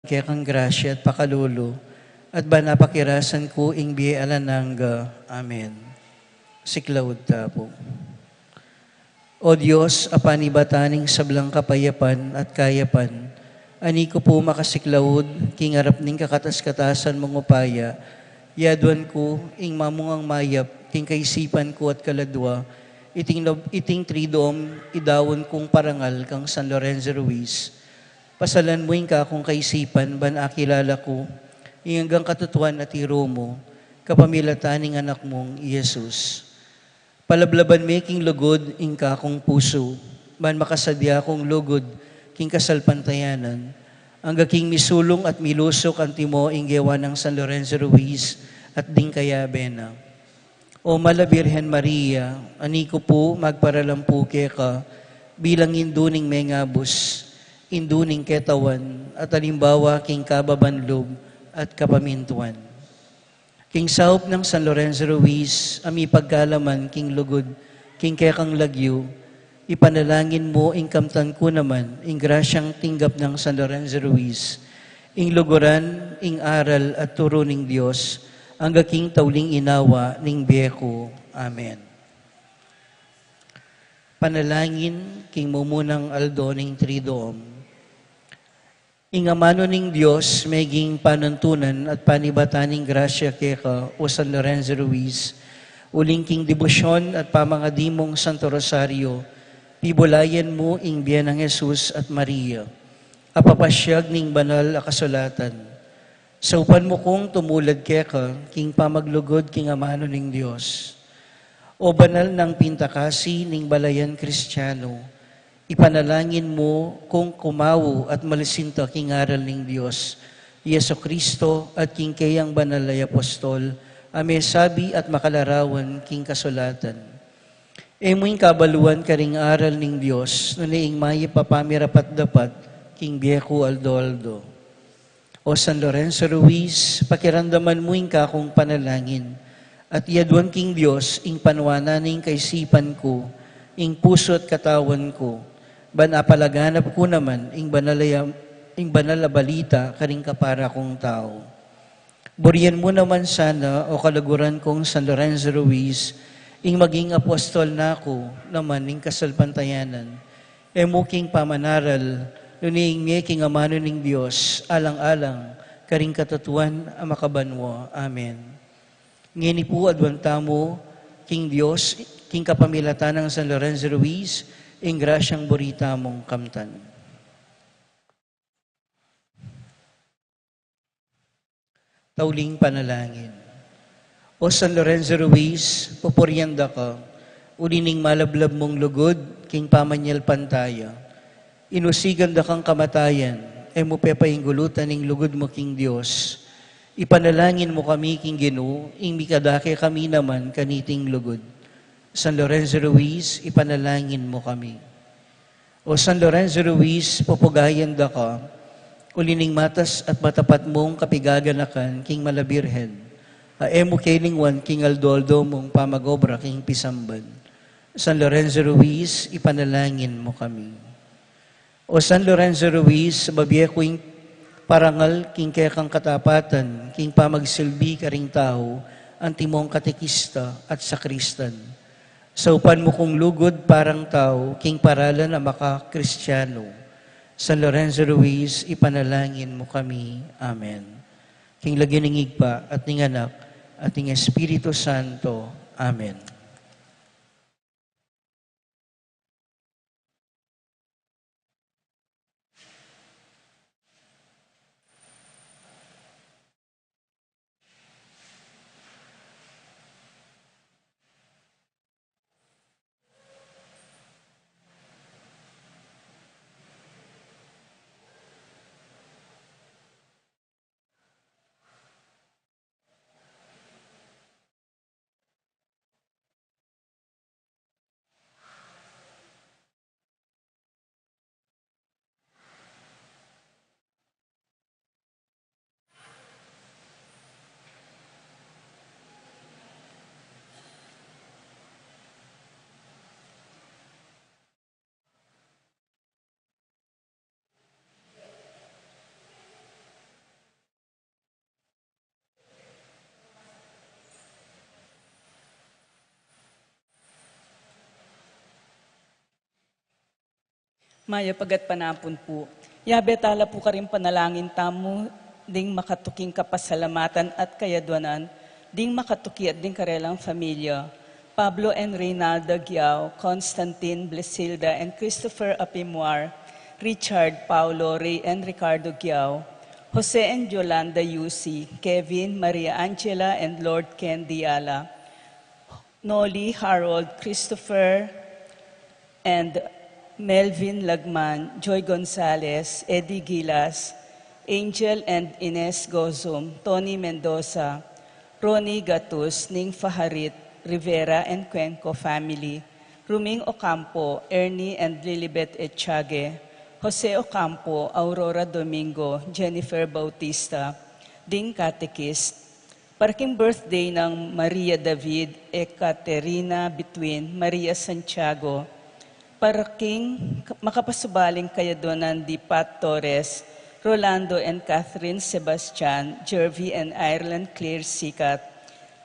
kaya kang grasya at pakalulu, at ba napakirasan ko ing biye alananga. Amen. Siklaud tapo. O Diyos, apani bataning sablang kapayapan at kayapan, ani ko po makasiklaud, kingarap ning kakatas-katasan mong upaya, yaduan ko, ing mamungang mayap, king kaisipan ko at kaladwa, iting tridom, idawon kong parangal kang San Lorenzo Ruiz. Pasalan mo ing kakong kaisipan, ban akilala ko, hanggang katutuan at iro mo, kapamilataning anak mong Yesus. Palablaban me king lugod, ing kakong puso, ban makasadya kong lugod, king kasalpantayanan, ang king misulong at milusok ang timo ing gewa ng San Lorenzo Ruiz at ding kaya bena. O Malabirhen Maria, ani ko po magparalampuke ka, bilang induning mengabos, induning ketawan, at alimbawa king kababanlog at kapamintuan. King saup ng San Lorenzo Ruiz, ami pagkalaman king lugod, king kekang lagyo, ipanalangin mo ing kamtan ko naman, ing grasyang tinggap ng San Lorenzo Ruiz, ing luguran, ing aral at turo ning Diyos, ang king tauling inawa ning biyeko. Amen. Panalangin, king mumunang aldo ning tridoom, ing amano ning Diyos, meging panuntunan at panibataning grasya keka o San Lorenzo Ruiz, uling king debosyon at pamangadimong Santo Rosario, pibulayan mo ing biyan ng Jesus at Maria, apapasyag ning banal a kasulatan. Sa upan mo kong tumulad keka, king pamaglugod king amano ning Diyos. O banal ng pintakasi ning balayan Kristiyano, ipanalangin mo kung kumawo at malisinta king aral ning Diyos, Yeso Kristo at king kayang banal ay apostol, ame sabi at makalarawan king kasulatan. Emoing kabaluan karing aral ning Diyos, nuniing may papamirapat dapat king biyeko aldo-aldo. O San Lorenzo Ruiz, pakiramdaman mo ing kakong panalangin, at iadwan king Diyos ing panwananing kaisipan ko, ing puso at katawan ko, ban apalaganap ko naman ing banal na balita karing kapara kong tao. Burian mo naman sana o kalaguran kong San Lorenzo Ruiz, ing maging apostol na ako naman ing kasalpantayanan. Emuking pamanaral, nuning king amano ning Diyos, alang-alang, karing katutuan ang makabanwa. Amen. Ngini po adwanta mo, king Diyos, king kapamilatan ng San Lorenzo Ruiz, ing grasyang burita mong kamtan. Tauling panalangin. O San Lorenzo Ruiz, pupuryanda ka, ulining malablab mong lugod, king pamanyal pantaya. Inusigan da kang kamatayan, e mo pepainggulutan ing lugod mo king Diyos. Ipanalangin mo kami king Ginoo, ing mikadake kami naman kaniting lugod. San Lorenzo Ruiz, ipanalangin mo kami. O San Lorenzo Ruiz, pupugayan da ka, ulining matas at matapat mong kapigaganakan, king Malabirhen, aemo kailingwan, king Aldoldo mong pamagobra, king Pisamban. San Lorenzo Ruiz, ipanalangin mo kami. O San Lorenzo Ruiz, babiya ko ing parangal, king kekang katapatan, king pamagsilbi karing tao, antimong katekista at sakristan. Sa upan mo kong lugod parang tao, king paralan na maka-Kristiyano. San Lorenzo Ruiz, ipanalangin mo kami. Amen. King lagyan ng igpa at ng anak at ng Espiritu Santo. Amen. Maya pagat panapon po. Yabe tala po ka rin panalangin tamo, ding makatuking kapasalamatan at kayadwanan, ding makatuki at ding karelang familia. Pablo and Reynaldo Giao, Constantine Blesilda and Christopher Apimuar, Richard, Paulo, Ray and Ricardo Giao, Jose and Yolanda Yusi, Kevin, Maria Angela and Lord Ken Diala, Noli, Harold, Christopher, and Melvin Lagman, Joy Gonzalez, Eddie Gilas, Angel and Ines Gozum, Tony Mendoza, Ronnie Gatus, Ning Faharit, Rivera and Cuenco family, Ruming Ocampo, Ernie and Lilibet Echage, Jose Ocampo, Aurora Domingo, Jennifer Bautista, Ding Catechist, Parking birthday ng Maria David Ekaterina Between Maria Santiago, Paraking makapasubaling kayadonan di Pat Torres, Rolando and Catherine Sebastian, Jervy and Ireland Claire Sikat,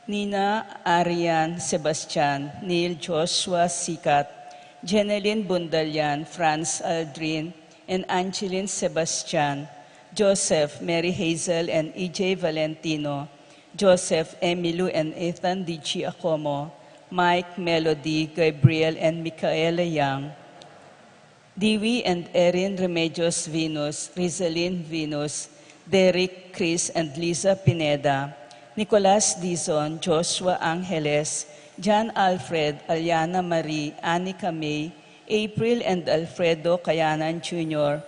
Nina Arian Sebastian, Neil Joshua Sikat, Jeneline Bundalian, Franz Aldrin, and Angeline Sebastian, Joseph, Mary Hazel and EJ Valentino, Joseph, Emilu and Ethan D.G. Acomo, Mike, Melody, Gabriel, and Micaela Yang, Dewey and Erin Remedios Venus, Rizalyn Venus, Derek, Chris, and Lisa Pineda, Nicolas Dizon, Joshua Angeles, John Alfred, Aliana Marie, Anika May, April and Alfredo Cayanan Jr.,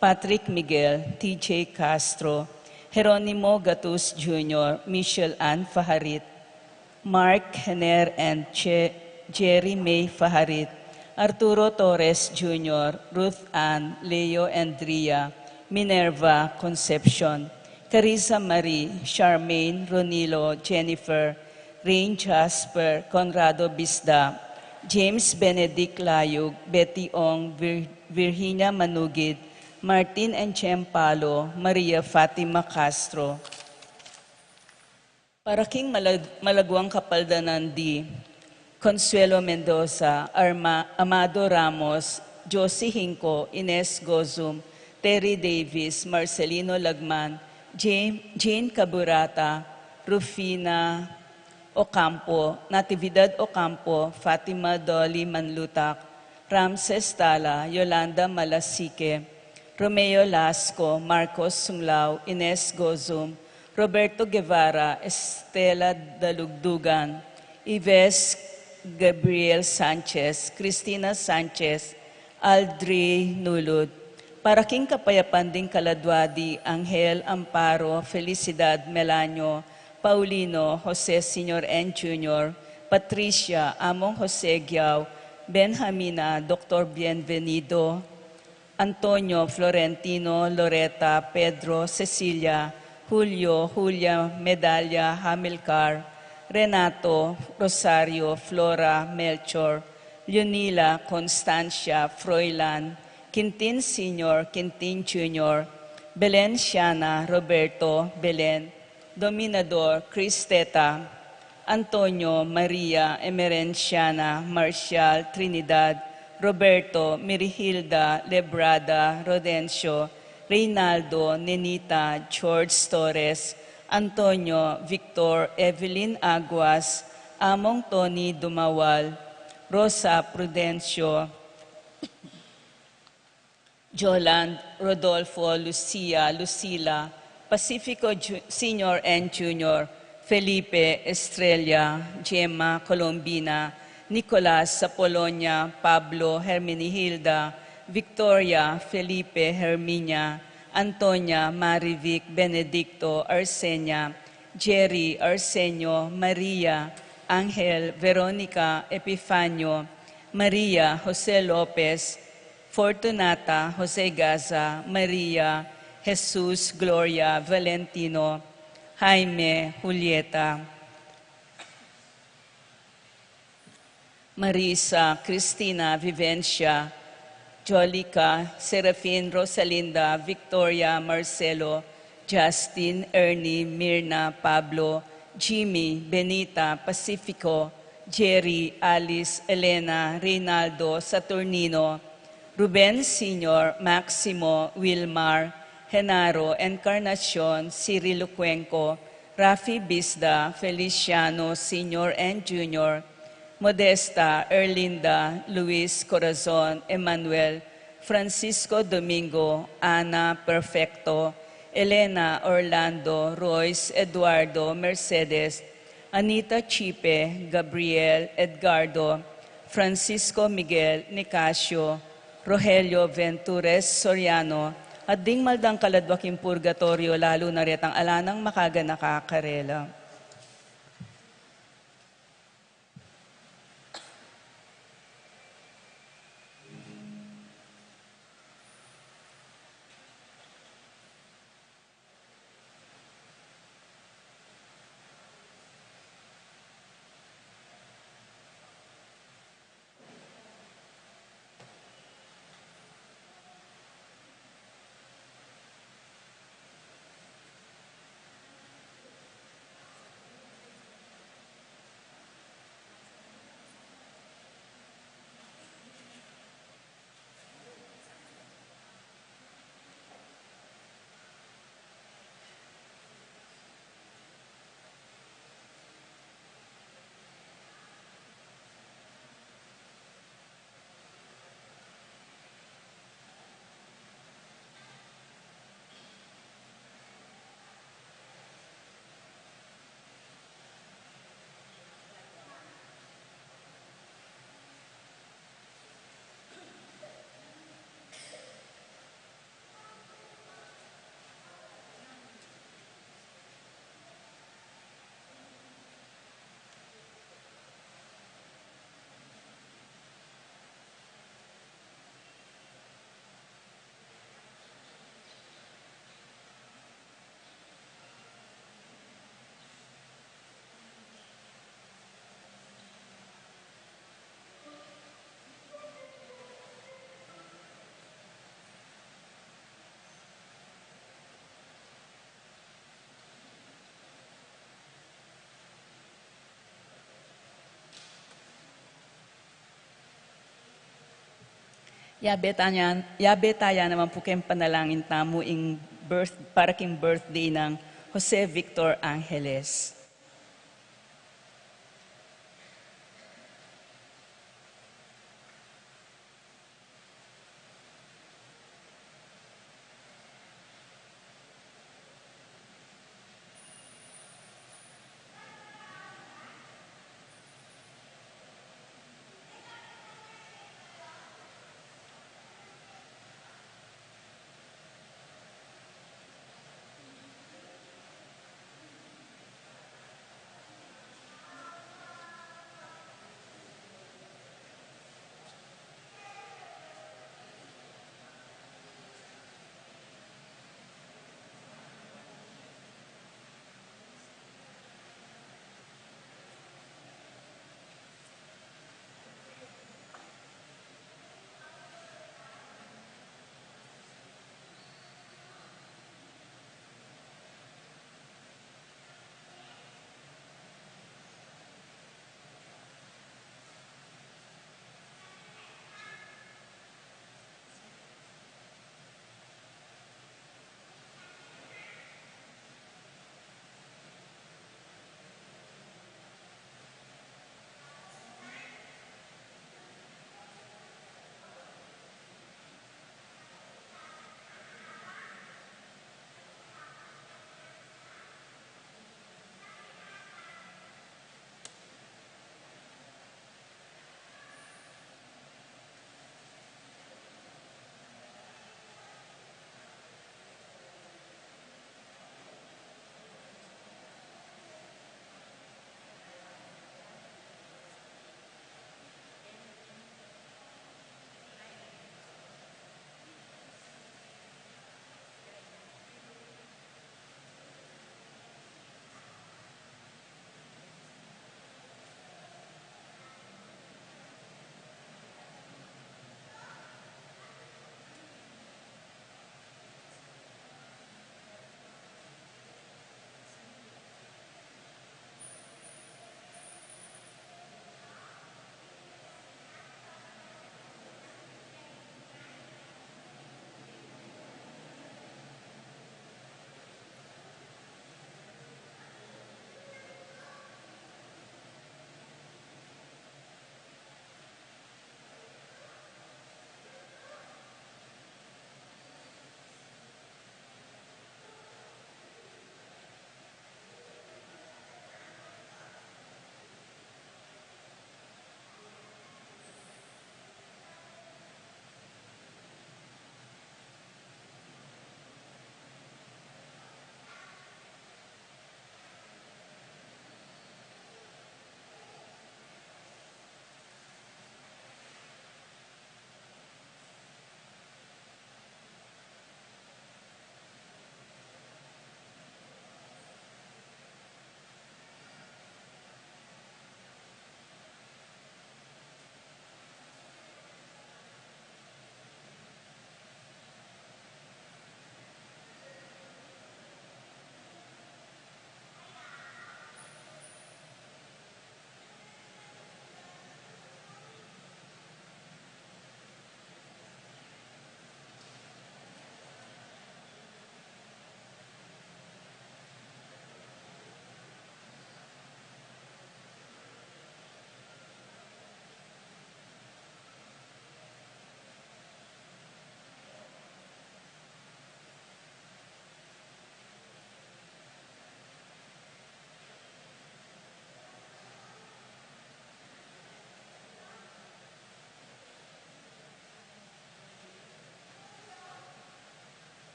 Patrick Miguel, TJ Castro, Jeronimo Gatus Jr., Michelle Ann Faharit, Mark Henner and Jerry May Faharit, Arturo Torres Jr., Ruth Ann, Leo and Dria, Minerva Concepcion, Carissa Marie, Charmaine, Ronilo, Jennifer, Rain Jasper, Conrado Bisda, James Benedict Layug, Betty Ong, Virginia Manugid, Martin and Chem Palo, Maria Fatima Castro. Paraking malagwang kapaldanan di Consuelo Mendoza, Amado Ramos, Josie Hinco, Ines Gozum, Terry Davis, Marcelino Lagman, Jane Caburata, Rufina Ocampo, Natividad Ocampo, Fatima Dolly Manlutak, Ramses Tala, Yolanda Malasique, Romeo Lasco, Marcos Sunglao, Ines Gozum, Roberto Guevara, Estela Dalugdugan, Ives Gabriel Sanchez, Cristina Sanchez, Aldri Nulud, Paraking Kapayapan ding Kaladwadi, Angel Amparo, Felicidad Melanio, Paulino, Jose Sr. N. Jr., Patricia, Among Jose Giao, Benjamina, Dr. Bienvenido, Antonio, Florentino, Loreta, Pedro, Cecilia, Julio, Julia, Medalla, Hamilcar, Renato, Rosario, Flora, Melchor, Leonila, Constancia, Froilan, Quintin Sr., Quintin Jr., Belen Siana, Roberto, Belen, Dominador, Cristeta, Antonio, Maria, Emerenciana, Marcial, Trinidad, Roberto, Mirihilda, Lebrada, Rodencio, Reynaldo, Nenita, George Torres, Antonio, Victor, Evelyn Aguas, Among Tony Dumawal, Rosa Prudencio, Joland, Rodolfo, Lucia, Lucila, Pacifico Sr. and Jr., Felipe, Estrella, Gemma, Colombina, Nicolas sa Polonia, Pablo, Hermenihilda, Victoria, Felipe, Herminia, Antonia, Marivic, Benedicto, Arsenia, Jerry, Arsenio, Maria, Angel, Veronica, Epifanio, Maria, Jose Lopez, Fortunata, Jose Gaza, Maria, Jesus, Gloria, Valentino, Jaime, Julieta, Marisa, Cristina, Vivencia, Jolica, Serafin, Rosalinda, Victoria, Marcelo, Justin, Ernie, Mirna, Pablo, Jimmy, Benita, Pacifico, Jerry, Alice, Elena, Reynaldo, Saturnino, Ruben Sr., Maximo, Wilmar, Genaro, Encarnacion, Cyrilo Cuenco, Rafi Bisda, Feliciano Sr. and Jr., Modesta, Erlinda, Luis Corazon, Emmanuel, Francisco Domingo, Ana Perfecto, Elena Orlando, Royce Eduardo, Mercedes, Anita Chipe, Gabriel Edgardo, Francisco Miguel Nicasio, Rogelio Ventures Soriano, at ding maldang kaladwaking purgatorio lalo na ret ang alanang makaga nakakarela. Yabetaya naman po kayong panalangin tamo para king birthday ng Jose Victor Angeles.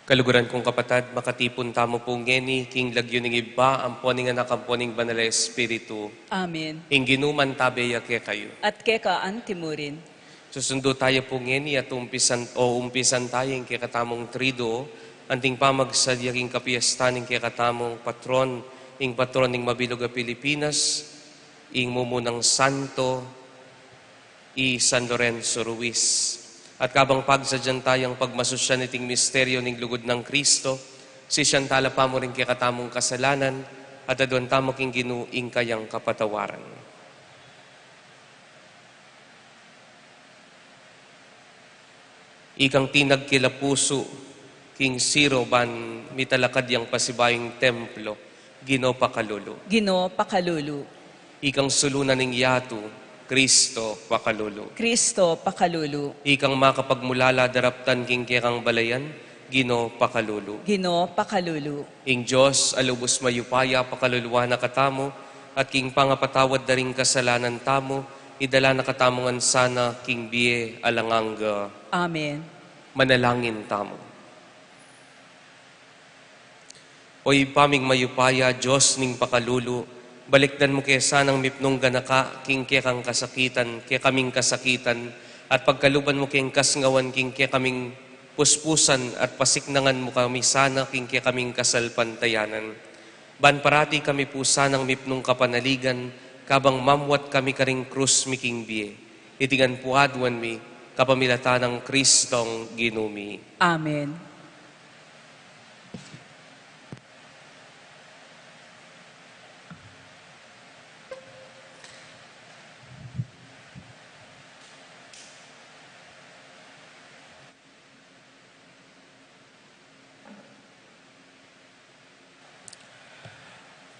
Kaluguran kong kapatad, makatipon tamo po ngeni, king lagyo ng iba, ang poning anak, ang poning banal na Espiritu. Amen. Ingginuman tabeya ke kayo. At keka antimurin. Susundo tayo po ngeni at umpisan tayo ng kikatamong trido, anting pamagsadya king kapiyastaning kikatamong patron, ing patron ng mabilog a Pilipinas, ing mumunang santo, i San Lorenzo Ruiz. At kabang pagsadyan tayong pagmasusyan iting misteryo ng lugod ng Kristo, si siyantala pa mo rin kikatamong kasalanan, at adon tamo king ginuing kayang kapatawaran. Ikang tinag kila puso, king siro ban mitalakad yang pasibayong templo, Ginoo pakalulu. Ginoo pakalulu. Ikang sulunan ng yatu, Kristo pakalulu. Kristo pakalulu. Ikang makapagmulala daraptan king kekang balayan, Ginoo pakalulu. Ginoo pakalulu. Ing Diyos alubos mayupaya pakaluluwa na katamo, at king pangapatawad na ring kasalanan tamo, idala na katamongan sana king biye alanganga. Amen. Manalangin tamo. Oy paming mayupaya, Diyos ning pakalulu, balikdan mo kaya sanang mipnong ganaka, king kaya kang kasakitan, kaya kaming kasakitan, at pagkaluban mo kayang kasngawan, king kaya kaming puspusan, at pasiknangan mo kami sana, king kaya kaming kasalpantayanan. Ban parati kami po sanang mipnong kapanaligan, kabang mamwat kami karing krus mi king biye. Itigan po adwan mi, kapamilata ng Kristong ginumi. Amen.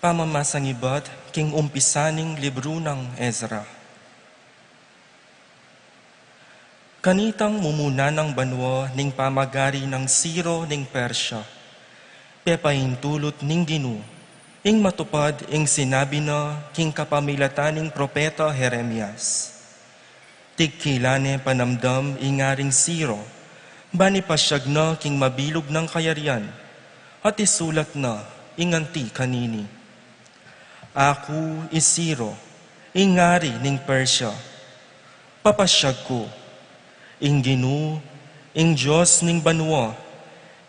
Pamamasangibat king umpisaning libro ng Ezra. Kanitang mumuna ng banwa ning pamagari ng Siro ning Persya. Pepahintulot ning Ginoo, ing matupad ing sinabi na king kapamilataning propeta Jeremias. Tigkilane panamdam ingaring Siro, bani pasyag na king mabilog ng kayarian, at isulat na inganti kanini. Ako isiro, ingari ning Persya, papasyag ko, ing Ginoo, ing Diyos ning banwa,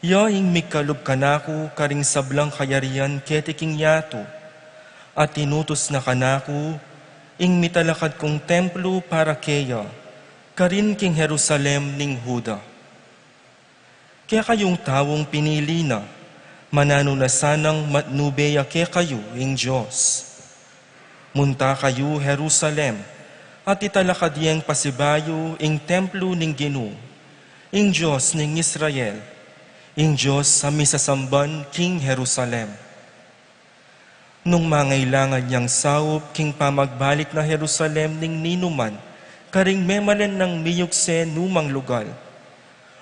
ya ing mikalub kanako karing sablang kayarian ketiking yato, at tinutos na kanako, ing mitalakad kong templo para keya, karin king Jerusalem ning Huda. Kaya kayong tawong pinili na, manano na sanang matnubeya ke kayo, ing Diyos. Munta kayo, Jerusalem, at italakad yang pasibayo, ing templo ning Ginoo, ing Diyos ning Israel, ing Diyos sa misasamban, king Jerusalem. Nung mangailangan niyang sawop, king pamagbalik na Jerusalem ning ninuman, karing memalen ng miyukse numang lugal.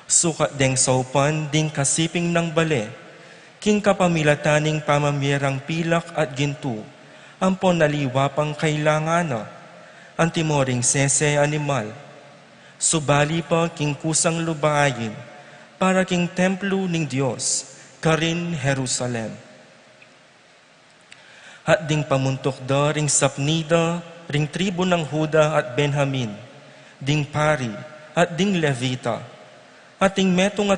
Sukat deng saupan, ding kasiping ng bale, king kapamilataning pamamirang pilak at ginto, ampon naliwapang kailangana, antimoring sese animal, subali pa king kusang lubayin, para king templo ning Diyos, karin Jerusalem. At ding pamuntok da ring sapnida, ring tribo ng Huda at Benjamin, ding pari at ding Levita, ating metong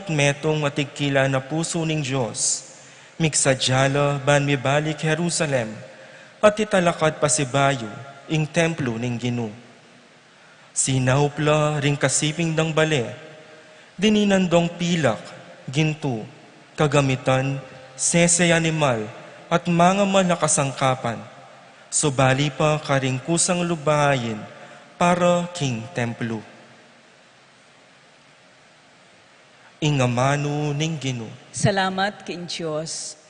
at igkila na puso ning Diyos, miksadyala ban mibalik Jerusalem, at italakad pasibayo, ing templo ning Ginoo. Sinahupla ring kasiping ng bale, dininandong pilak, ginto, kagamitan, sese animal, at mga malakasangkapan, subali pa karing kusang lubahayin para king templo. Ingamano ning Ginoo. Salamat king Diyos.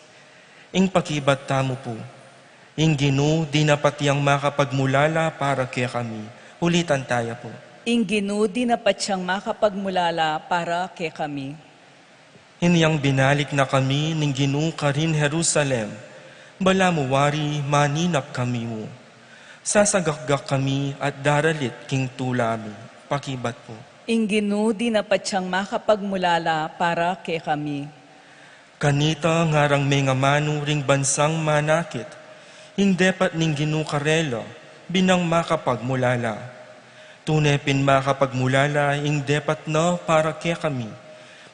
Ing pakibat tamo po, ing Ginoo di napatiyang makapagmulala para kaya kami. Ulitan tayo po. Ing Ginoo di na patyang makapagmulala para ke kami. Inyang binalik na kami ning Ginoo karin Jerusalem, bala mo wari maninap kami mo. Sasagakgak kami at daralit king tulami. Pakibat po. Ing Ginoo di na patyang makapagmulala para ke kami. Kanita ngarang may nga manu ring bansang manakit, hindi pat ning ginukarelo, binang makapagmulala. Tunay pin makapagmulala, hindi pat na para kaya kami.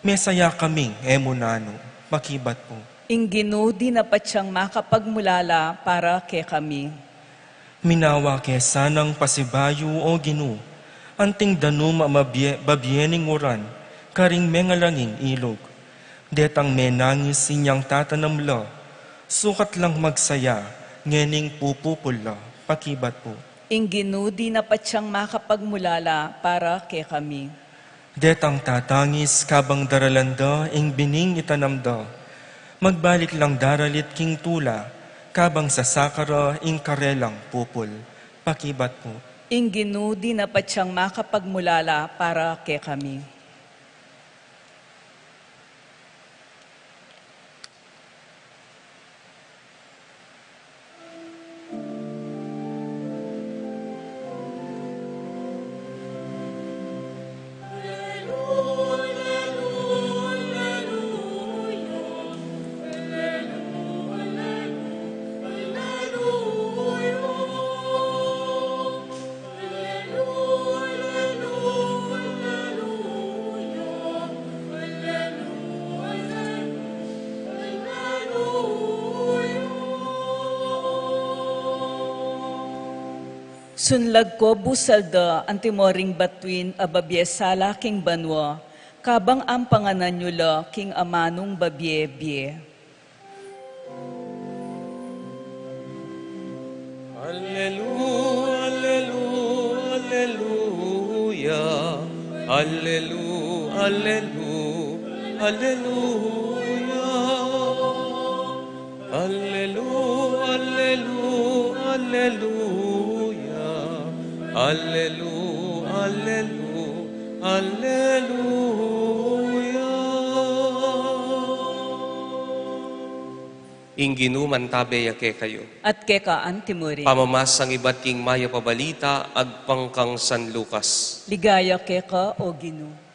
Mesaya kaming emunano, makibat po. Inginu di na patyang makapagmulala para kay kami. Minawa ke sanang pasibayo o ginu, anting danum babiening uran, karing mengalanging ilog. Detang menangis sinyang tatanamla, sukat lang magsaya, ngening pupupula, pakibat po. Inginu di na patyang makapagmulala para kay kami. Detang tatangis kabang daralanda, ing bining itanamda, magbalik lang daralit king tula, kabang sasakara ing karelang pupul, pakibat po. Inginu di na patyang makapagmulala para kay kami. Sunlag ko busalda antimoring batwin ababyesala king banwa, kabang ang panganan nyo la king amanong babye-bye. Alleluia, alleluia, alleluia, alleluia, alleluia. Alleluia, alleluia, alleluia, alleluia, alleluia, alleluia. Ingginuman tabeya ke kayo. At keka antimuri. Pamamasang iba't king maya pabalita, agpangkang San Lucas. Ligaya keka o Ginu.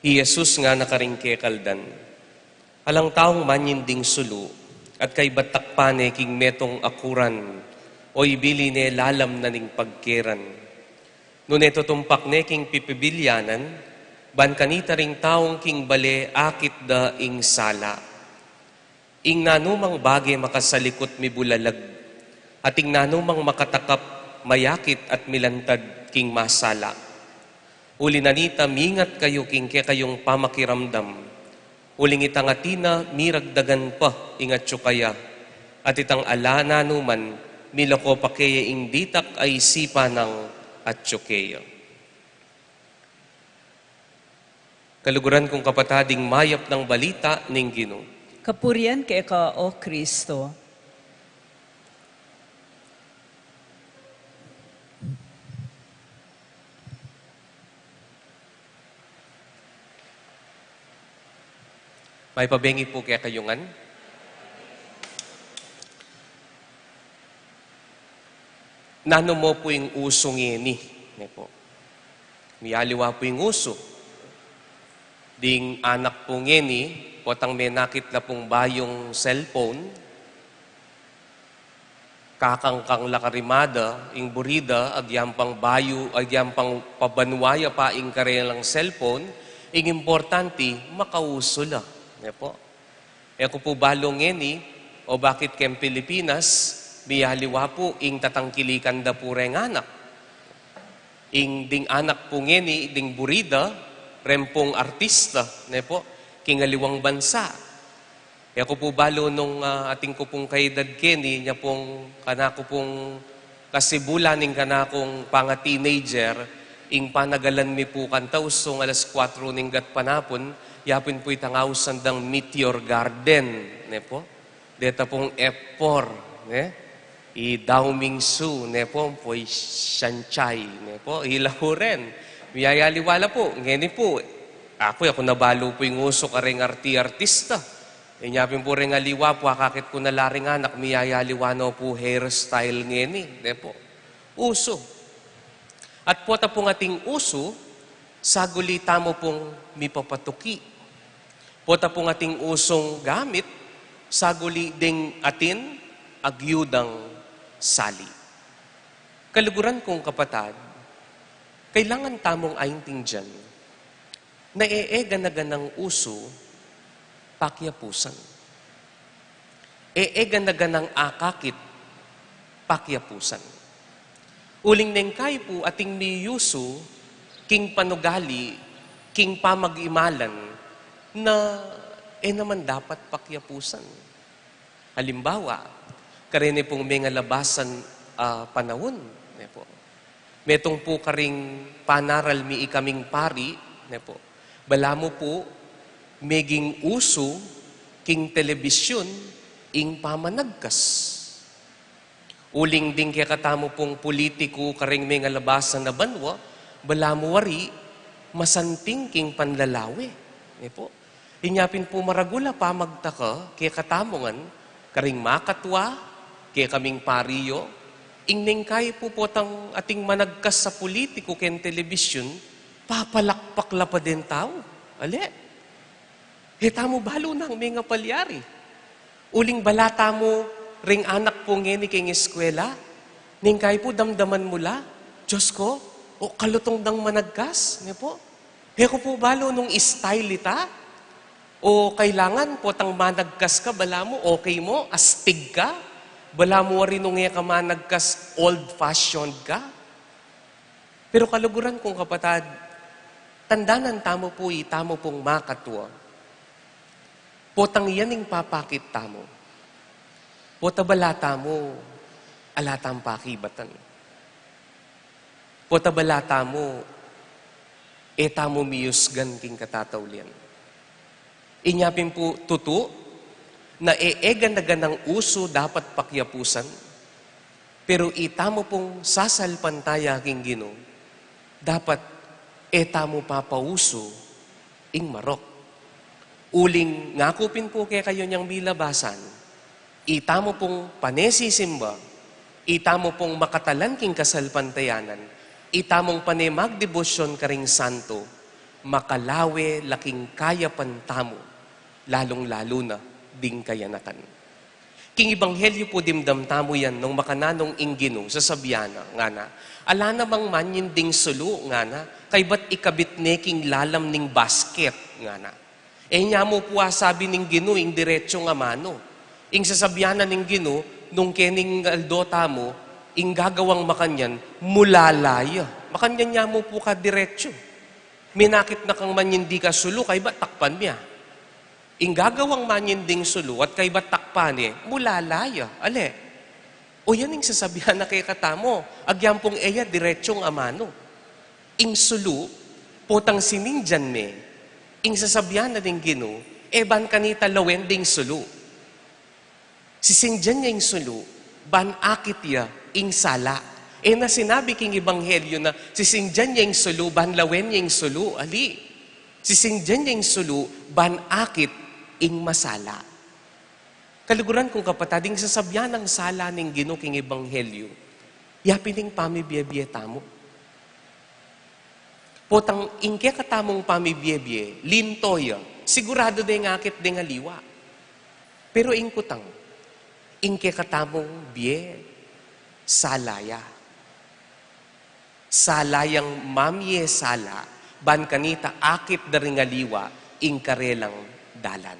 I Jesus nga nakaringke kaldan. Alang taong manyinding sulu, at kay batakpane king metong akuran, o ibili ne lalam na ning pagkeran. Nuneto tumpak ne king pipibilyanan, ban kanita ring taong king bale akit da ing sala. Ing nanumang bagay makasalikot mi bulalag, at ing nanumang makatakap mayakit at milantad king masala. Uli nanita, mingat kayo king ke kayong pamakiramdam. Uling itangatina, miragdagan pa, ingat kaya. At itang ala nanuman, milako pa kaya ing ditak ay sipa ng at kaya. Kaluguran kong kapatading mayap ng balita ning Ginoo. Kapurian keka o Kristo. May pabengi po kaya kayungan. Nano mo po yung usong yeni. Miyaliwa po yung uso. Ding anak po yeni, potang may nakit na pong bayong cellphone, kakangkang lakarimada, ing burida, agyampang bayo, agyampang pabanwaya pa ing karelang cellphone, ing importante, makauso la. Po. Eko po balong ngeni, o bakit kem Pilipinas, biyaliwa po, ing tatangkilikan da po reng anak. Ing ding anak po ngeni, ding burida, rempong artista, po, kingaliwang bansa. Eko po balo nung ating ko pong kaedad keni, niya pong kanako pong kasibulan ning kanakong panga-teenager, ing panagalan mi po kantausong alas 4 ning gat panapon, yapin po itangaw sandang Meteor Garden, po. Deta pong F4, I Daoming Su, po, po Shanchay, po, Hilahuren. Miyayaliwala po, ngeni po. Ako nabalo po yung uso ka rin artista. Inyapin po rin aliwa po, akakit ko nalaring anak, miyayaliwano po hairstyle ngeni. De po. Uso. At po pong ating uso, sagulita mo pong mipapatuki. Pota pong ating usong gamit, saguli ding atin, agyudang sali. Kaluguran kong kapatad, kailangan tamong aintindihan na eeganagan ng uso, pakyapusan. Eeganagan ng akakit, pakyapusan. Uling nengkay po ating miyuso, king panugali, king pamag-imalan, na naman dapat pakyapusan. Halimbawa, karene pong may labasan panahon, po. Metong po karing panaral mi ikaming pari, po. Bala mo po, meging uso, king telebisyon, ing pamanagkas. Uling ding kaya katamo pong politiko karing may labasan na banwa, bala mo wari, masanting king panlalawi. Po. Inyapin po maragula pa magtaka, kaya katamongan, karing makatwa, kaya kaming pariyo, ingning kay po potang ating managkas sa politiko ken telebisyon, papalakpak la pa din tao. Ale, heta mo balo nang may nga palyari. Uling balata mo, ring anak po ngeni king eskwela, ning kay po damdaman mula, Diyos ko, o kalutong dang managkas, niya po. Heko po balo nung style ita, o kailangan potang managkas ka, bala mo, okay mo, astig ka, bala mo rin nung ka managkas, old-fashioned ka. Pero kaluguran kong kapatad, tandanan tamo po tamo pong makatwa. Potang yaning papakit tamo. Pota balata mo, alatang pakibatan. Pota balata mo, tamo miyusgan king katatawlian. Inyapin po tuto, na eeganagan ng uso dapat pakyapusan, pero itamo pong sasalpantaya king Gino, dapat etamo papauso ing marok. Uling ngakupin po kaya kayo niyang milabasan, itamo pong panesisimba, itamo pong makatalan king kasalpantayanan, itamong panemagdebosyon karing santo, makalawe laking kaya pantamo, lalong-lalo na ding kayanatan. King Ibanghelyo po dimdam tamo yan nung makananong inggino sa Sabiana, nga na, ala namang manyin ding sulu, nga na, kay ba't ikabit ne king lalam ning basket, nga na. Nya mo po sabi ning Gino, ing diretso nga mano. Ing sa Sabiana ning Gino, nung kening aldota mo, ing gagawang makanyan, mulalaya. Makanyan niya mo po ka diretso. Minakit na kang manyindi ka sulu, kay ba't takpan niya? Ing gagawang manyinding sulu at kay ba't takpan niya, mulalaya. Ale, o yan ing sasabihan na kay katamo, agyampong eya diretsong amano. Ing sulu, potang sinindyan me, ing sasabihan na ding Gino, ban kanita lawen ding sulu. Sisindyan niya ing sulu, ban akit ya ing sala. Na sinabi king Ibanghelyo na sisindyan niya ing sulu, ban lawen niya ing sulu. Ali, sisindyan niya ing sulu, ban akit ing masala. Kaluguran kong kapatading sasabyan ng sala ning Gino king Ebanghelyo, yapining pamibiyebye tamo. Potang ingke katamong pamibiyebye, lintoya, sigurado din ngakit din aliwa. Pero ingkutang, ingke katamong biye, salaya. Salayang mamye sala, ban kanita akit daring aliwa, ingkarelang dalan.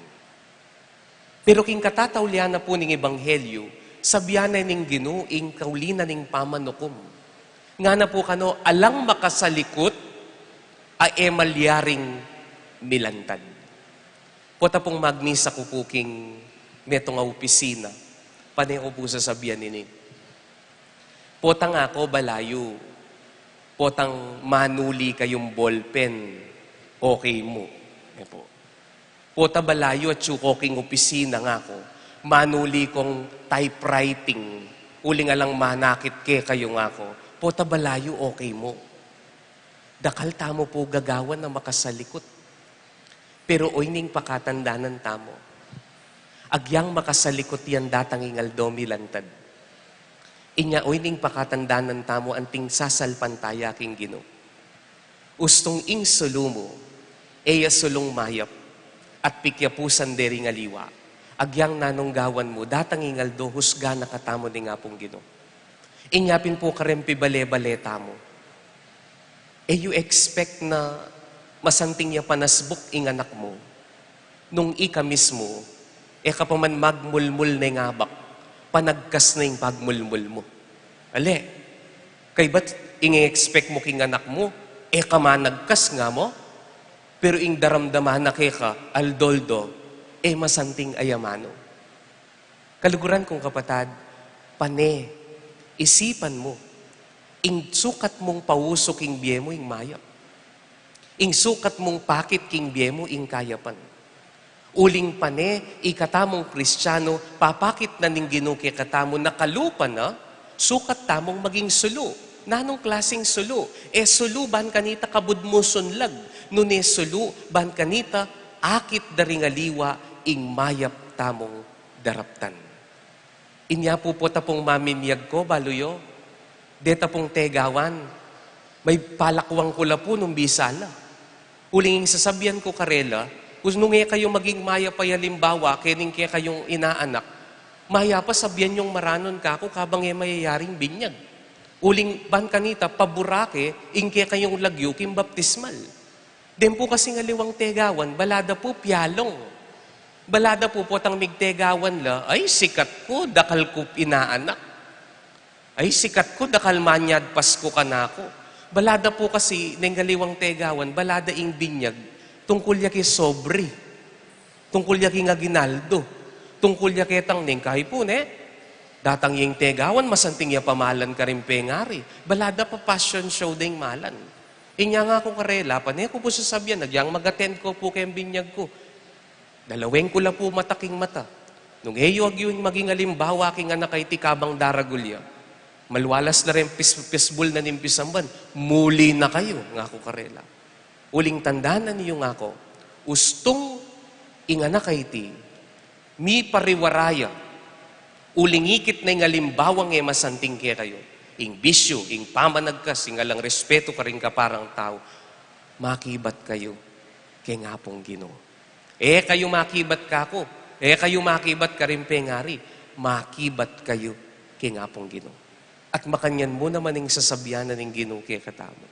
Pero king katatawlian na po ning Ebanghelyo, sabyanan ning Gino, ing kaulina ning pamanukom. Nga na po kano, alang makasalikot, malyaring milantad. Pota pong magmisa ko po king neto nga opisina, panay ko po sasabihan nini. Potang ako balayo, potang manuli kayong ballpen, okay mo. Po. Pota balayo at sukoking opisina nga ko, manuli kong typewriting, uling alang manakit ke kayo nga ko, pota balayo okay mo. Dakal tamo po gagawan na makasalikot. Pero oy ning pakatandanan tamo. Agyang makasalikot yan datang ingaldo milantad. Inya oy ning pakatandanan tamo anting sasalpantaya king Ginoo. Ustong ing sulumo, eya sulong mayap, at pikyapusan deri nga liwa. Agyang nanonggawan mo, datang ingaldo husga nakatamo ni nga pong Ginoo. Inyapin po karempi bale-baleta mo. You expect na masanting niya panasbuk ing anak mo, nung ika mismo, kapaman magmulmul na ngabak, panagkas na yung pagmulmul mo. Ale, kay ba't ing-expect mo king anak mo, kamanagkas nga mo, pero ing daramdaman na ka, aldoldo, masanting ayamano. Kaluguran kong kapatad, pane, isipan mo, ing sukat mong pauso king biye mo ing mayap. Ing sukat mong pakit king biye mo ing kayapan. Uling pane, ikatamong Kristiyano, papakit na ning Ginoo kay katamo nakalupa na, sukat tamong maging sulu. Nanong klaseng sulu? Sulu ban kanita kabud mo sunlag. Nune sulu ban kanita akit dari nga liwa ing mayap tamong daraptan. Inya po po tapong mamimiyag ko, baluyo. Deta pong tegawan, may palakwang kula po nung bisala. Uling sasabihan ko karela, kung nung kayo maging maya pa yalimbawa, kening kaya kayong inaanak, maya pa sabihan yung maranon ka ako kabang mayayaring binyag. Uling ban kanita, paburake, ing kaya kayong lagyo, kim baptismal. Den po kasi nga liwang tegawan, balada po piyalong. Balada po potang migtegawan la, ay sikat ko, dakal ko inaanak. Ay, sikat ko, dakal manyad, Pasko ka na ako. Balada po kasi, nenggaliwang tegawan, balada ing binyag, tungkol ya kay Sobri, tungkol ya kay Aguinaldo, tungkol ya kay Tangning, kahit po, datang yung tegawan, masanting ya pamalan ka rin pengari. Balada pa passion show ding malan. Inya nga akong karela, ko po sasabihan, nagyang mag-attend ko po kayong binyag ko. Dalaweng ko la po mataking mata. Nung wag yung maging alimbawa king anak kay tikabang daragulya. Malwalas na rin pisbul na nimpisamban. Muli na kayo, nga ako karela. Uling tandaan na niyo nga ako, ustong ingana kay ti, mi pariwaraya, uling ikit na ingalimbawang masanting kaya kayo, ing bisyo, ing pamanagkas, ing alang respeto ka rin ka parang tao, makibat kayo kay nga pong Ginoo. Kayo makibat ka ko, kayo makibat ka rin pengari, makibat kayo kay nga pong Ginoo. At makanyan mo naman ang sasabihanan ng Ginoo kay katamo.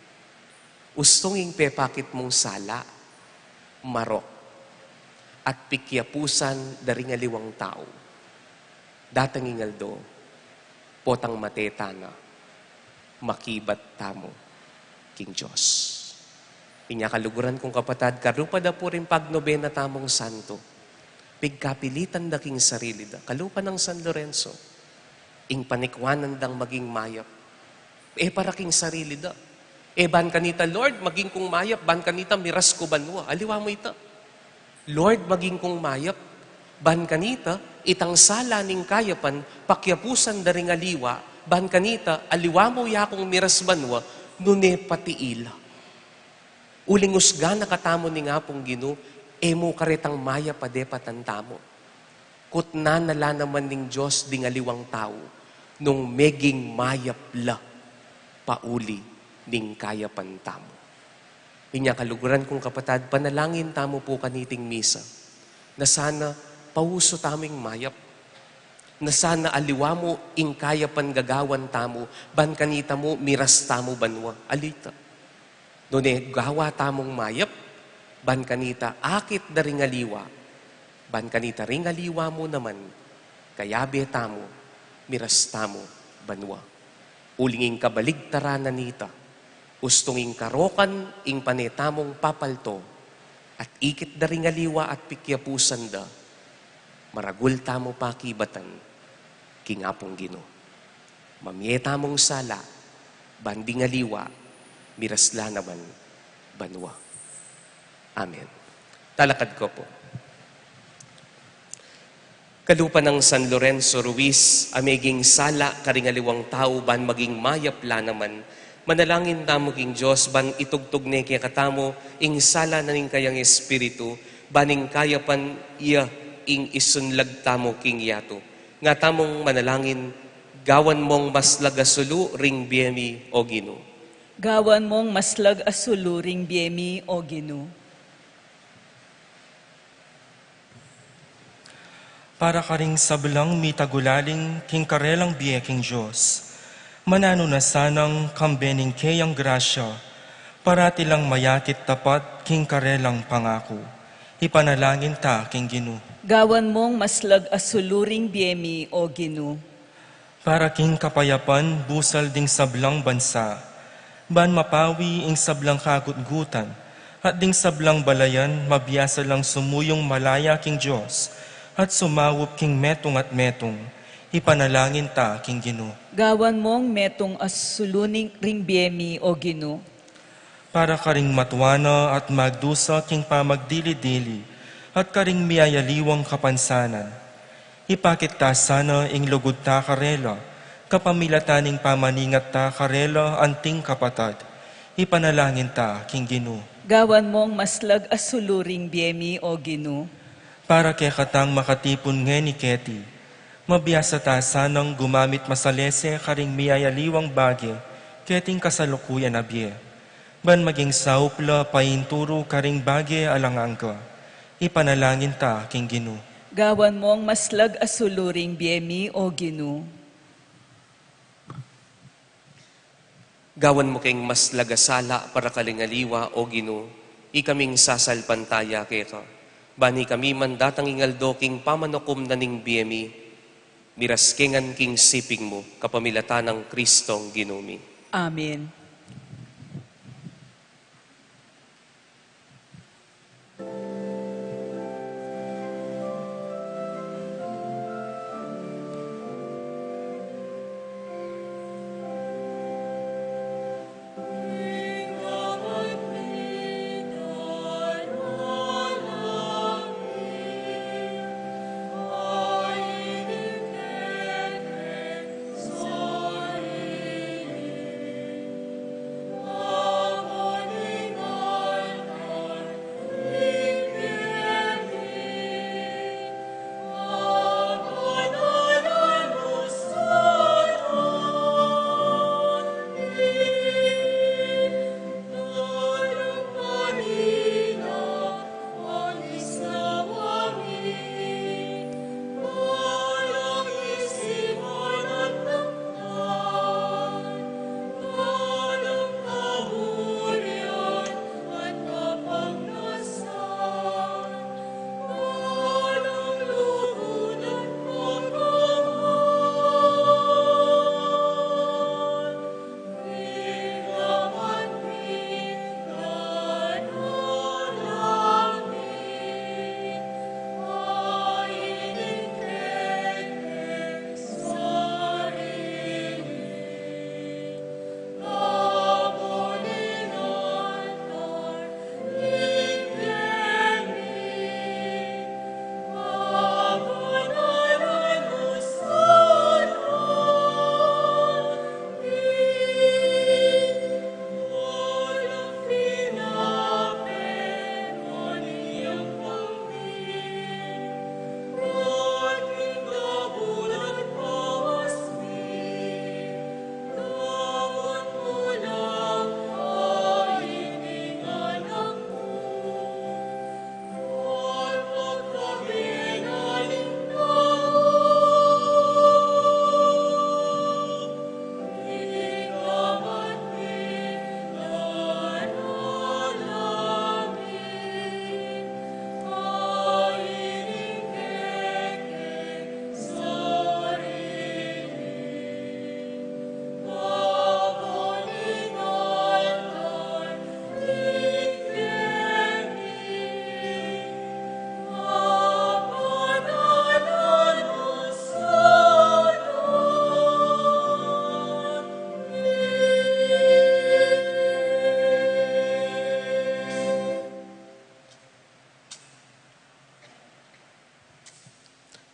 Ustong ing pepakit mong sala, marok, at pikyapusan dari nga liwang tao. Datang ingaldo, potang matetana, makibat tamo, king Diyos. Inyakaluguran kong kapatad, karupa da po rin pagnobena tamong santo. Pigkapilitan da king sarili da, kalupa ng San Lorenzo. Ing panikwanan dang maging mayap. Para king sarili da. Ban kanita, Lord, maging kong mayap, ban kanita, miras ko banwa. Aliwa mo ita. Lord, maging kong mayap, ban kanita, itang sala ning kayapan, pakyapusan da ring aliwa, ban kanita, aliwa mo ya kong miras banwa, nune pati ila. Uling usga nakatamo ni nga pong Ginoo, mo karetang maya pade patantamo. Kutna nala naman ning Diyos ding aliwang tao, nung meging mayapla pauli ning kayapan tamo. Inya kaluguran kong kapatad, panalangin tamo po kaniting misa, na sana pauso taming mayap, na sana aliwa mo ing kayapan gagawan tamo, ban kanita mo miras tamo banwa, alita. Nune gawa tamong mayap, ban kanita akit da ring aliwa, ban kanita ring aliwa mo naman, kayabe tamo, miras tamo, banwa. Ulinging kabaligtaranan nita, ustonging karokan, ing panetamong papalto, at ikit da ring aliwa at pikyapusan da, maragul tamo pakibatan, kingapong Ginoo. Mamiyeta mong sala, banding aliwa, mirasla naman, banwa. Amen. Talakad ko po. Kalupa ng San Lorenzo Ruiz, ameging sala karingaliwang tao ban maging mayapla naman, Manalangin tamo king Diyos, ban itugtog ne kaya katamo, ing sala na ning kayang espiritu, baning kayapan iya ing isunlag tamo king yato. Nga tamong manalangin, gawan mong mas lagasulu ring biyemi o Ginoo. Gawan mong maslag asuluring biyemi o Ginoo. Para ka ring sablang mitagulaling king karelang biyeking Diyos. Manano na sanang kambening kayang grasya, parati lang mayakit tapat king karelang pangako. Ipanalangin ta king Ginoo. Gawan mong maslag asuluring biyemi o Ginoo. Para king kapayapan busal ding sablang bansa, ban mapawi ing sablang kagutgutan, at ding sablang balayan mabiyasa lang sumuyong malaya king Diyos, at sumawop king metong at metong, ipanalangin ta king Ginoo. Gawan mong metong asuluning ring biyemi o Ginoo. Para ka ring matwana at magdusa king pamagdili-dili, at karing miyayaliwang kapansanan. Ipakit ta sana ing lugod ta karela, kapamilataning pamaningat ta karela anting kapatad. Ipanalangin ta king Ginoo. Gawan mong maslag asuluring biyemi o Ginoo. Para kay katang makatipon ngeni keti, mabiyasa ta sanang gumamit masalese karing miyayaliwang bagye, keting kasalukuyan na biye. Ban maging saupla painturo karing bagye alangangka, ipanalangin ta king Ginoo. Gawan mong maslag asuluring biyemi o Ginoo. Gawan mo kayong mas lagasala para kalingaliwa o Ginoo, ikaming sasalpantaya keka. Bani kami man datang ingaldo king pamanokom na ning biyemi, miraskengan king siping mo, kapamilatan ng Kristong Ginumi. Amen.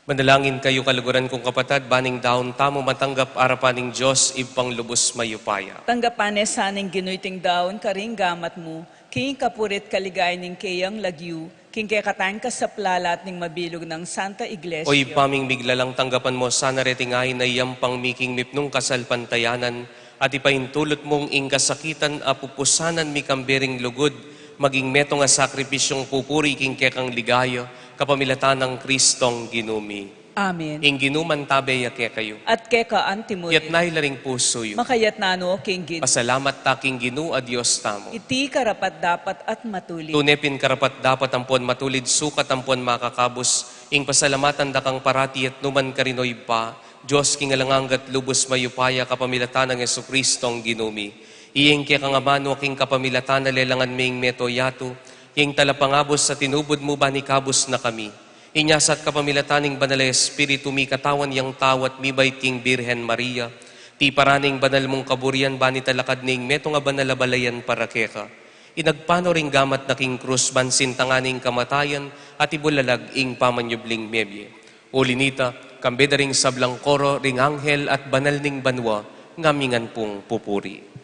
Manalangin kayo kaluguran kong kapatad, baning daon tamo matanggap arapaning Diyos, ibang lubos mayupaya. Tanggapane saning ginuiting daon karing gamat mo, king kapurit kaligay ning kayang lagyu, king kekatayan ka sa plalat ning mabilog ng Santa Iglesia. Oy paming miglalang tanggapan mo sana retingay na iyang pangmiking mipnong kasalpantayanan at ipaintulot mong ing kasakitan apupusanan mi kambering lugod maging meto nga sakripisyong pupuri king kekang ligayo kapamilatan ng Kristong ginumi. Amen. Ing ginuman tabeya ke kayo. At keka antimoy, Yat nailaring puso yo. makayat nano king gin. Pasalamat taking ginu a Diyos tamo. Iti karapat dapat at matuli. Tunepin karapat dapat ampon matulid sukat ampon makakabos. Ing pasalamatan dakang parati at numan karinoy pa. Diyos kingalanganggat lubos mayupaya kapamilatan ng Yesu-Kristong ginumi. Iyeng kaya kangamano king kapamilatan na lelangan ming metoyato. Iyeng talapangabos sa tinubod mo ba ni kabos na kami. Inyasat kapamilataning banal na Espiritu mi katawan yang tawat mi baiting Birhen Maria. Ti paraning banal mong kaburian ba ni talakad ning meto nga banal na balayan para keka. Inagpano ring gamat na king krus bansin tanganing kamatayan at ibulalag ing pamanyubling mebye. Ulinita, kambeda ring sablang koro ring anghel at banal ning banwa ngamingan pong pupuri.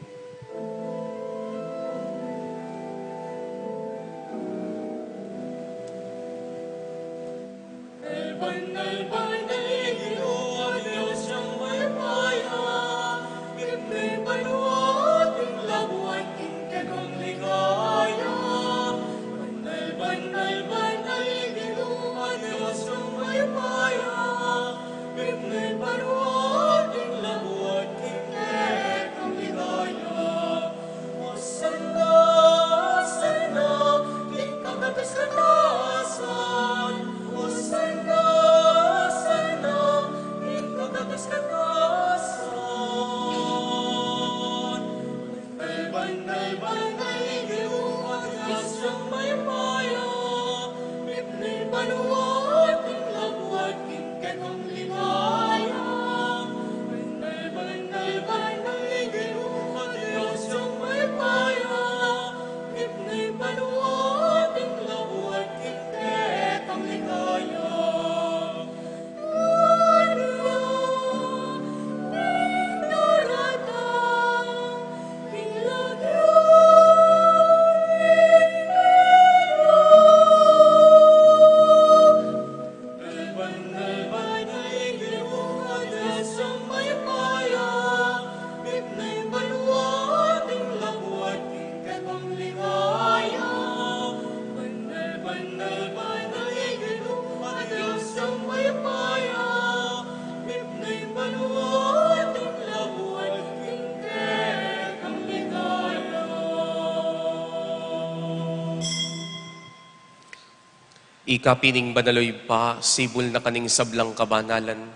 Ikapining banaloy pa, sibol na kaning sablang kabanalan.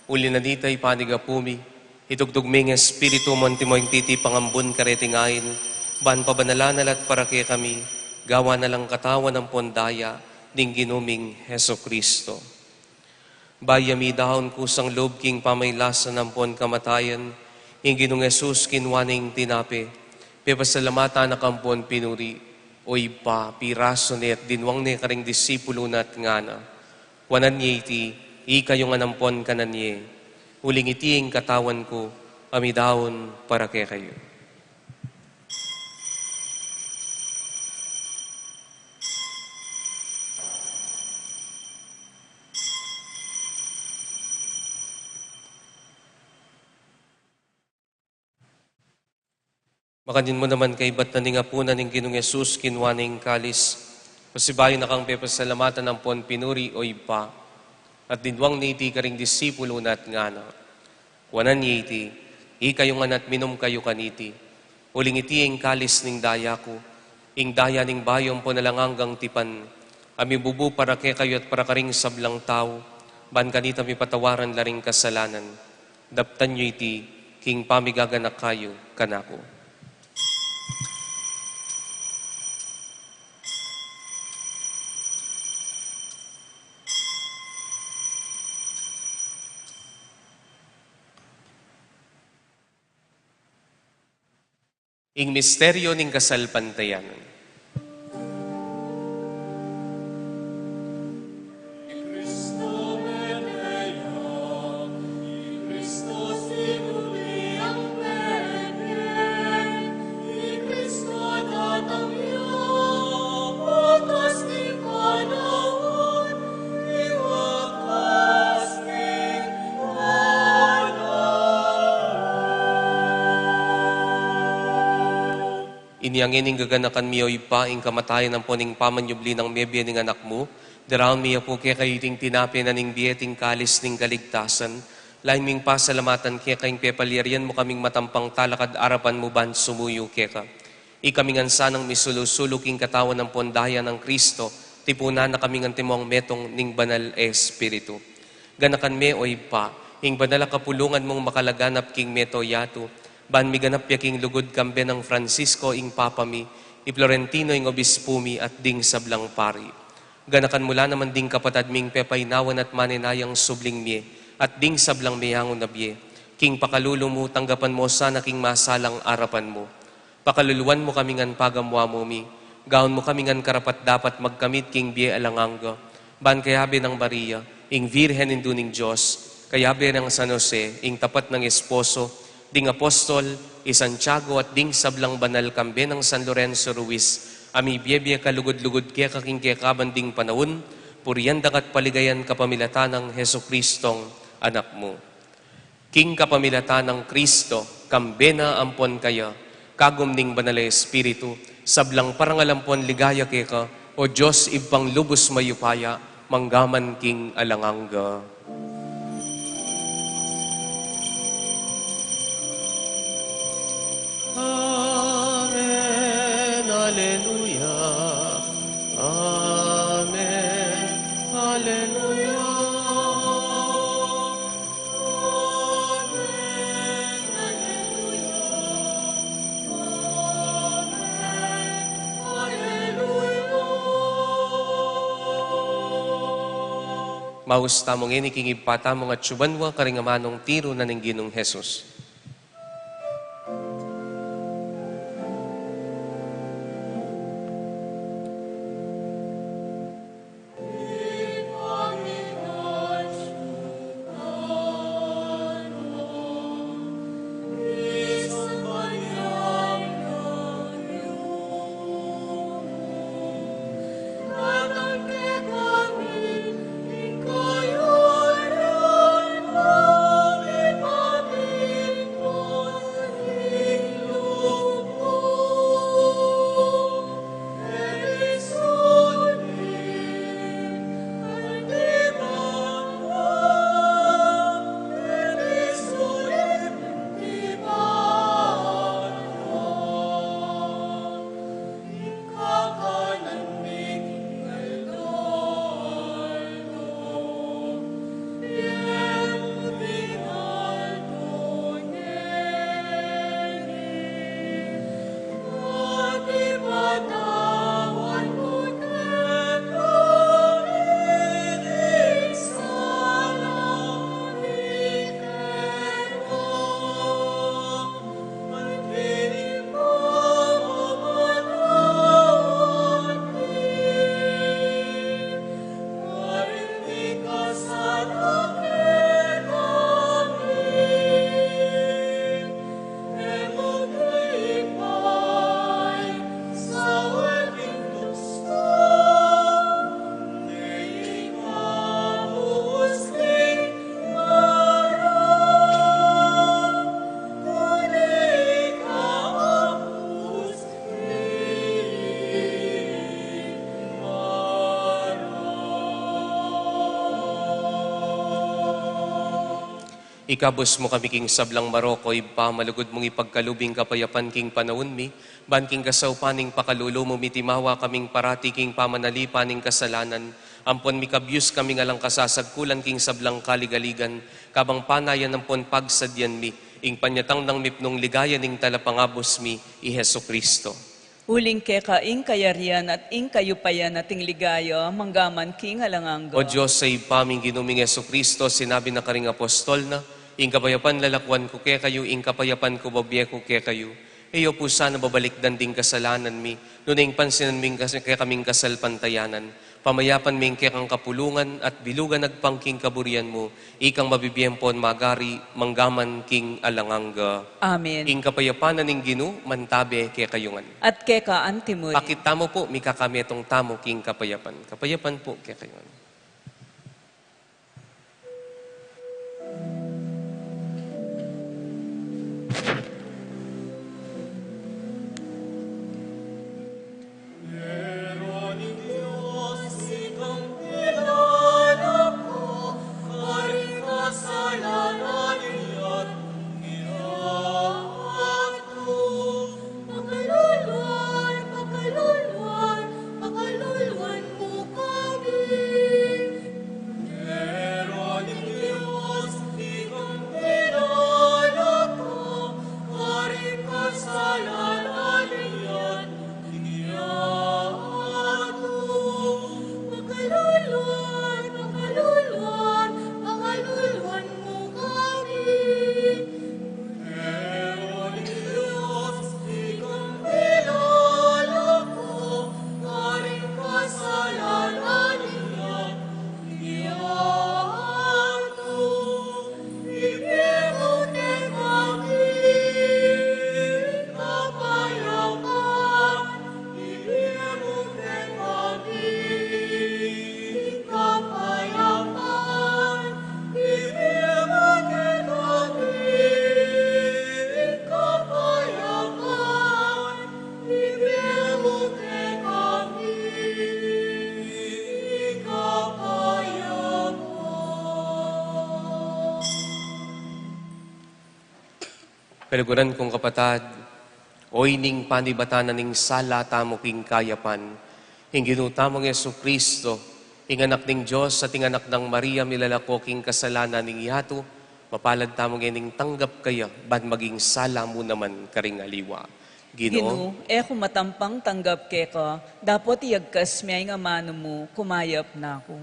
Uli na ditay panigapumi, itugdugming espiritu montimo yung titi pangambun karetingain, ban pabanalanan at para kay kami, gawa na lang katawan ng pondaya, ding ginuming Heso Kristo. Bayami dahon kusang loob king pamaylasan ng pon kamatayan, ing ginung Jesus kinwaning tinape, pepasalamata na kampon pinuri, oy pa, piraso ni at dinwang ni karing disipulo na at ngana. Wanan niya iti, ikayo nga nampon kanan niya. Uling iti ang katawan ko, amidahon para kay kayo. Makanin mo naman kay ba't na nga po na ning Ginong Yesus kinwaning kalis. Pasibayo na kang pepasalamatan ng pon pinuri o ipa. At dinwang ni iti karing disipulo na at ngana. Wanan ni iti, ikayo nga at minom kayo kaniti. Uling iti ang kalis ning daya ko. Ing daya ning bayom po nalangang tipan. Ami bubu para kay kayo at para karing sablang tao. Ban kanita mi patawaran laring kasalanan. Daptan nyo iti, king pamigaganak kayo kanako. Ing misteryo ning kasalpantayanan. Cristo Iniangin ing gaganakan miyo ipa ing kamatayan ng poning pamanyubli ng mebye ning anak mo. Daraon miya po kaya kayo ting tinapi na ning bieting kalis ning kaligtasan. Lain ming pasalamatan kaya kayong pepalyarian mo kaming matampang talakad arapan mo ban sumuyo kaya ka. Ikaming ansanang misulusulo king katawan ng pondaya ng Kristo. Tipunan na kaming antimong metong ning banal espiritu. Ganakan me o ipa, ing banal kapulungan mong makalaganap king meto yato. Ban mi ganap yaking lugod kambe ng Francisco ing papami, i Florentino ing obispumi at ding sablang pari. Ganakan mula naman ding kapatad ming pepaynawan at maninayang subling mie, at ding sablang miyangon na bie. King pakalulo mo, tanggapan mo sana king masalang arapan mo. Pakaluluan mo kamingan pagamwa mo mi, gaon mo kamingan karapat dapat magkamit king bie alanganga. Ban kayabe ng Maria, ing Virhen induning Diyos, kayabe ng San Jose, ing tapat ng esposo, ding apostol, Santiago at ding sablang banal kambe ng San Lorenzo Ruiz, ami biyebye kalugod-lugod kaya kaking kekaban ding panahon, puriyandak at paligayan kapamilatan ng Heso Kristong anak mo. King kapamilatan ng Kristo, kambe na ampon kaya, kagum ning banal espiritu, sablang parangalampon ligaya keka, o Diyos ibang lubos mayupaya, manggaman king alanganga. Hallelujah. Amen. Hallelujah. Maus tamong inikingib patamong at subanwa karingamanong tiro na ng Ginong Jesus. Ikabos mo kami king sablang Maroko, ipa malugod mong ipagkalubing kapayapan king panahon mi, ban king kasaw paning pakalulo mo mitimawa kaming parati king pamanali paning kasalanan, ampon mi kabyus kami ngalang kasasagkulan king sablang kaligaligan, kabang panayan ampon pagsadyan mi, ing panyatang ng mipnong ligaya ning talapangabos mi, i Heso Kristo. Uling keka ing kayarian at ing kayupayan ating ligaya, manggaman king alanganga. O Diyos, sa ipaming ginuming Heso Kristo, sinabi na karing apostol na, ing kapayapan lalakwan ko kaya kayo, ing kapayapan ko babye ko kaya kayo. Iyo po sana babalik danding kasalanan mi, nuning pansinan ming kaya kaming kasalpantayanan. Pamayapan ming kaya kang kapulungan at bilugan nagpangking kaburian mo, ikang mabibiyempon magari, manggaman king alanganga. Amen. Ing kapayapanan ning Ginu, mantabe kaya kayungan. At keka antimuri. Pakita mo po, mikakametong tamo king kapayapan. Kapayapan po kaya kayungan. Kaluguran kong kapatad, oy ning panibatanan ning sala tamo king kayapan, hingginu tamong Yesu Kristo, inganak ning Diyos at inganak ng Maria milalako king kasalanan ning yato, mapalad tamong ning tanggap kaya, ban maging sala mo naman karing aliwa. Ginoo, Eko matampang tanggap keka, dapat iagkas may nga mano mo, kumayap na ako.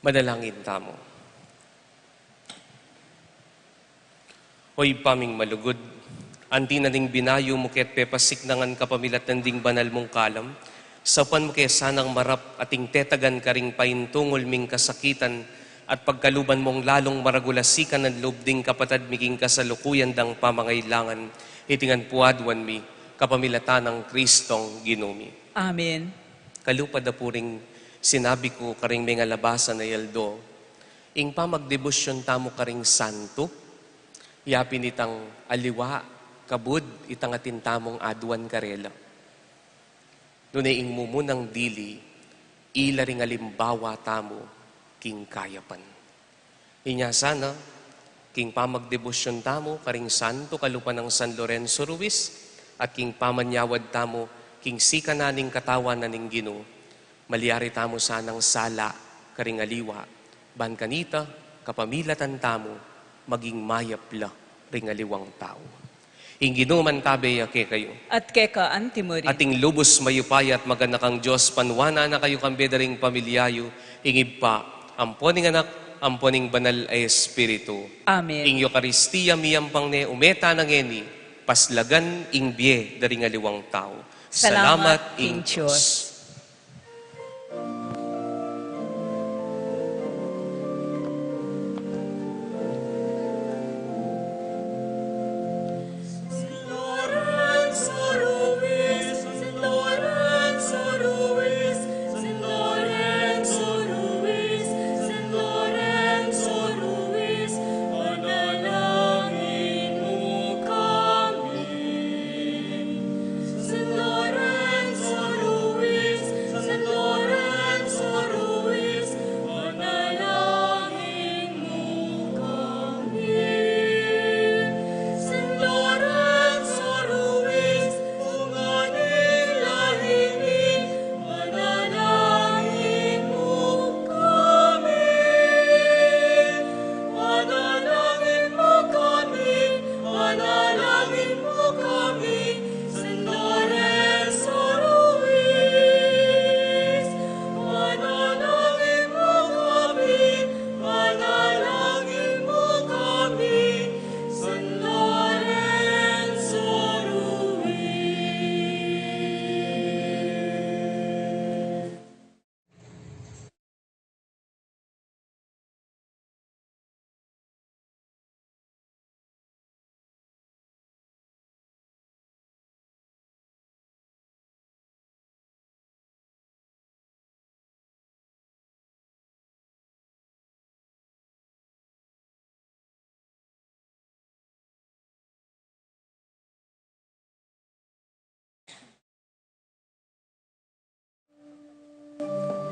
Manalangin tamo. Hoy paming malugod, anti na ding binayo mo ket pepasik nangan kapamilat ng ding banal mong kalam, sapan mo kaya sanang marap ating tetagan karing paintungol ming kasakitan at pagkaluban mong lalong maragulasikan ng loob ding kapatad miging kasalukuyan dang pamangailangan, itingan puadwan mi, kapamilatan ng Kristong ginumi. Amen. Kalupad na puring sinabi ko karing mga labasan na yaldo, ing pamagdebosyon tamo karing santo, yapin itang aliwa, kabud, itang atin tamong aduan karela. Nunay ing mumunang dili, ila ring alimbawa tamo, king kayapan. Inya sana, king pamagdebosyon tamo, karing santo kalupan ng San Lorenzo Ruiz, at king pamanyawad tamo, king sika naning katawan naning Ginoo, maliari tamo sanang sala, karing aliwa, ban kanita, kapamilatan tamo, maging mayapla, ring aliwang tao. Ing Ginoo man tabeya ke kayo. At keka antimuri. Ating lubos mayupay at maganakang Diyos, panwana na kayo kambedaring pamilyayo, ingib pa, amponing anak, amponing banal ay Espiritu. Amen. Ing Eucharistia miyampang ne umeta ng eni, paslagan ing biye daring aliwang tao. Salamat, ing King Diyos.